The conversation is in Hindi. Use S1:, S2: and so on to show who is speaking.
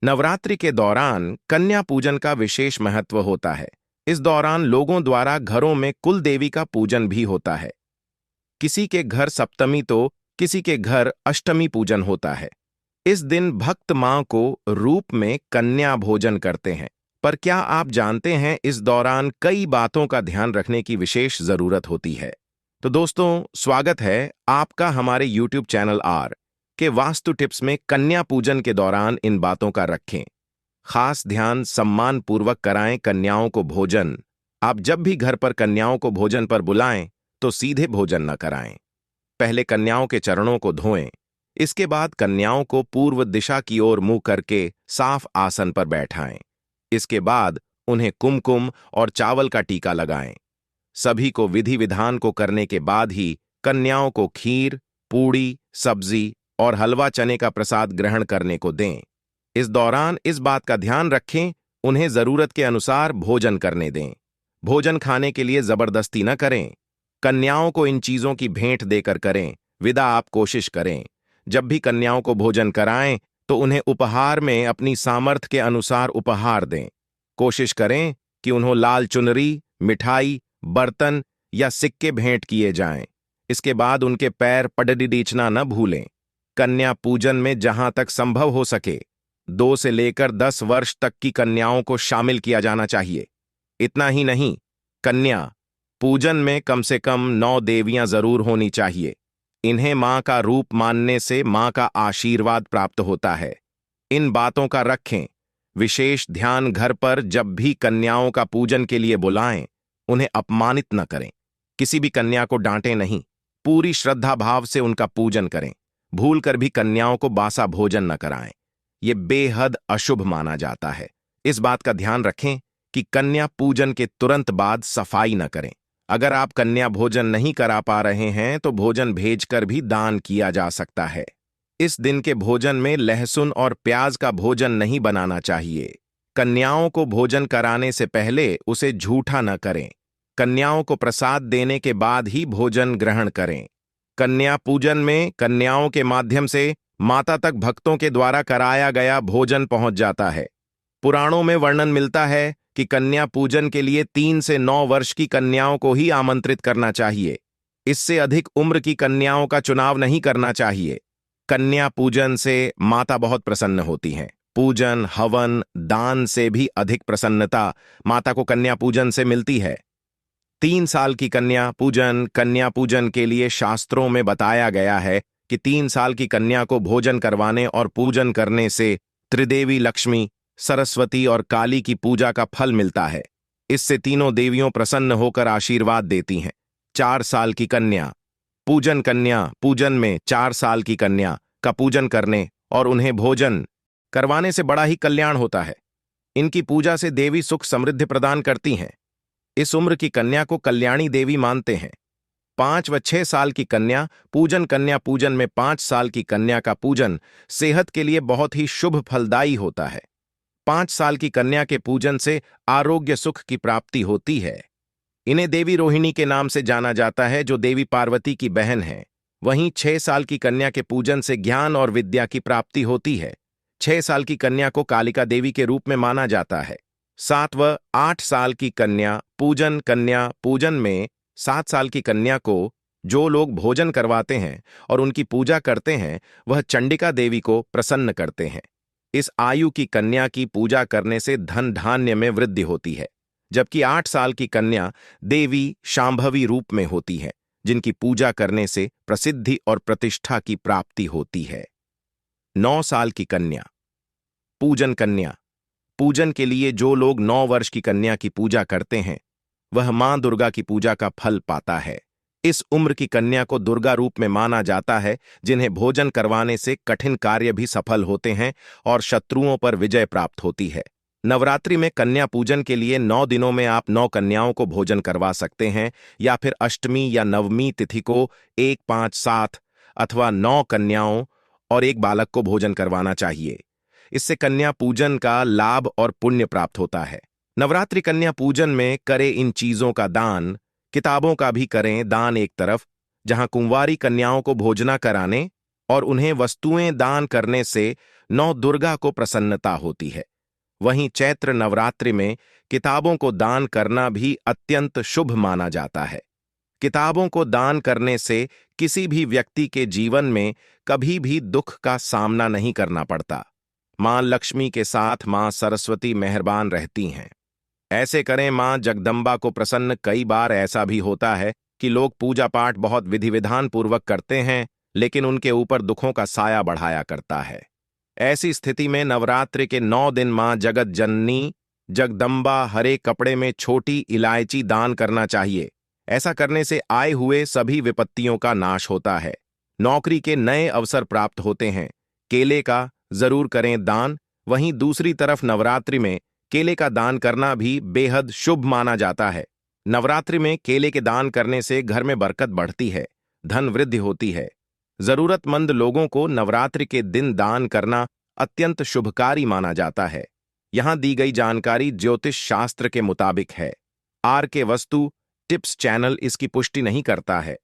S1: नवरात्रि के दौरान कन्या पूजन का विशेष महत्व होता है। इस दौरान लोगों द्वारा घरों में कुल देवी का पूजन भी होता है। किसी के घर सप्तमी तो किसी के घर अष्टमी पूजन होता है। इस दिन भक्त मां को रूप में कन्या भोजन करते हैं। पर क्या आप जानते हैं इस दौरान कई बातों का ध्यान रखने की विशेष जरूरत होती है। तो दोस्तों, स्वागत है आपका हमारे YouTube चैनल आर के वास्तु टिप्स में। कन्या पूजन के दौरान इन बातों का रखें खास ध्यान। सम्मान पूर्वक कराएं कन्याओं को भोजन। आप जब भी घर पर कन्याओं को भोजन पर बुलाएं तो सीधे भोजन न कराएं। पहले कन्याओं के चरणों को धोएं। इसके बाद कन्याओं को पूर्व दिशा की ओर मुंह करके साफ आसन पर बैठाएं। इसके बाद उन्हें कुमकुम और चावल का टीका लगाएं। सभी को विधि विधान को करने के बाद ही कन्याओं को खीर, पूड़ी, सब्जी और हलवा चने का प्रसाद ग्रहण करने को दें। इस दौरान इस बात का ध्यान रखें, उन्हें जरूरत के अनुसार भोजन करने दें। भोजन खाने के लिए जबरदस्ती न करें। कन्याओं को इन चीजों की भेंट देकर करें। विदा आप कोशिश करें, जब भी कन्याओं को भोजन कराएं तो उन्हें उपहार में अपनी सामर्थ्य के अनुसार उपहार दें। कोशिश करें कि उन्हें लाल चुनरी, मिठाई, बर्तन या सिक्के भेंट किए जाएं। इसके बाद उनके पैर पडडी डीचना न भूलें। कन्या पूजन में जहां तक संभव हो सके 2 से लेकर 10 वर्ष तक की कन्याओं को शामिल किया जाना चाहिए। इतना ही नहीं, कन्या पूजन में कम से कम 9 देवियां जरूर होनी चाहिए। इन्हें मां का रूप मानने से मां का आशीर्वाद प्राप्त होता है। इन बातों का रखें विशेष ध्यान। घर पर जब भी कन्याओं का पूजन के लिए बुलाएं, उन्हें अपमानित न करें। किसी भी कन्या को डांटें नहीं। पूरी श्रद्धा भाव से उनका पूजन करें। भूल कर भी कन्याओं को बासा भोजन न कराएं। ये बेहद अशुभ माना जाता है। इस बात का ध्यान रखें कि कन्या पूजन के तुरंत बाद सफाई न करें। अगर आप कन्या भोजन नहीं करा पा रहे हैं तो भोजन भेजकर भी दान किया जा सकता है। इस दिन के भोजन में लहसुन और प्याज का भोजन नहीं बनाना चाहिए। कन्याओं को भोजन कराने से पहले उसे झूठा न करें। कन्याओं को प्रसाद देने के बाद ही भोजन ग्रहण करें। कन्या पूजन में कन्याओं के माध्यम से माता तक भक्तों के द्वारा कराया गया भोजन पहुंच जाता है। पुराणों में वर्णन मिलता है कि कन्या पूजन के लिए 3 से 9 वर्ष की कन्याओं को ही आमंत्रित करना चाहिए। इससे अधिक उम्र की कन्याओं का चुनाव नहीं करना चाहिए। कन्या पूजन से माता बहुत प्रसन्न होती हैं। पूजन, हवन, दान से भी अधिक प्रसन्नता माता को कन्या पूजन से मिलती है। 3 साल की कन्या पूजन के लिए शास्त्रों में बताया गया है कि 3 साल की कन्या को भोजन करवाने और पूजन करने से त्रिदेवी लक्ष्मी, सरस्वती और काली की पूजा का फल मिलता है। इससे तीनों देवियों प्रसन्न होकर आशीर्वाद देती हैं। 4 साल की कन्या पूजन में 4 साल की कन्या का पूजन करने और उन्हें भोजन करवाने से बड़ा ही कल्याण होता है। इनकी पूजा से देवी सुख समृद्धि प्रदान करती हैं। इस उम्र की कन्या को कल्याणी देवी मानते हैं। 5 व 6 साल की कन्या पूजन में 5 साल की कन्या का पूजन सेहत के लिए बहुत ही शुभ फलदायी होता है। 5 साल की कन्या के पूजन से आरोग्य सुख की प्राप्ति होती है। इन्हें देवी रोहिणी के नाम से जाना जाता है, जो देवी पार्वती की बहन है। वहीं 6 साल की कन्या के पूजन से ज्ञान और विद्या की प्राप्ति होती है। 6 साल की कन्या को कालिका देवी के रूप में माना जाता है। 7 व 8 साल की कन्या पूजन में 7 साल की कन्या को जो लोग भोजन करवाते हैं और उनकी पूजा करते हैं, वह चंडिका देवी को प्रसन्न करते हैं। इस आयु की कन्या की पूजा करने से धन धान्य में वृद्धि होती है। जबकि 8 साल की कन्या देवी शांभवी रूप में होती है, जिनकी पूजा करने से प्रसिद्धि और प्रतिष्ठा की प्राप्ति होती है। 9 साल की कन्या पूजन के लिए जो लोग 9 वर्ष की कन्या की पूजा करते हैं, वह मां दुर्गा की पूजा का फल पाता है। इस उम्र की कन्या को दुर्गा रूप में माना जाता है, जिन्हें भोजन करवाने से कठिन कार्य भी सफल होते हैं और शत्रुओं पर विजय प्राप्त होती है। नवरात्रि में कन्या पूजन के लिए 9 दिनों में आप 9 कन्याओं को भोजन करवा सकते हैं, या फिर अष्टमी या नवमी तिथि को 1, 5, 7 अथवा 9 कन्याओं और 1 बालक को भोजन करवाना चाहिए। इससे कन्या पूजन का लाभ और पुण्य प्राप्त होता है। नवरात्रि कन्या पूजन में करें इन चीजों का दान। किताबों का भी करें दान एक तरफ, जहां कुंवारी कन्याओं को भोजना कराने और उन्हें वस्तुएं दान करने से नौ दुर्गा को प्रसन्नता होती है। वहीं चैत्र नवरात्रि में किताबों को दान करना भी अत्यंत शुभ माना जाता है। किताबों को दान करने से किसी भी व्यक्ति के जीवन में कभी भी दुख का सामना नहीं करना पड़ता। मां लक्ष्मी के साथ मां सरस्वती मेहरबान रहती हैं। ऐसे करें मां जगदम्बा को प्रसन्न। कई बार ऐसा भी होता है कि लोग पूजा पाठ बहुत विधि विधान पूर्वक करते हैं, लेकिन उनके ऊपर दुखों का साया बढ़ाया करता है। ऐसी स्थिति में नवरात्रि के 9 दिन मां जगत जननी जगदम्बा हरे कपड़े में छोटी इलायची दान करना चाहिए। ऐसा करने से आए हुए सभी विपत्तियों का नाश होता है। नौकरी के नए अवसर प्राप्त होते हैं। केले का जरूर करें दान। वहीं दूसरी तरफ नवरात्रि में केले का दान करना भी बेहद शुभ माना जाता है। नवरात्रि में केले के दान करने से घर में बरकत बढ़ती है, धन वृद्धि होती है। जरूरतमंद लोगों को नवरात्रि के दिन दान करना अत्यंत शुभकारी माना जाता है। यहां दी गई जानकारी ज्योतिष शास्त्र के मुताबिक है। आर के वस्तु टिप्स चैनल इसकी पुष्टि नहीं करता है।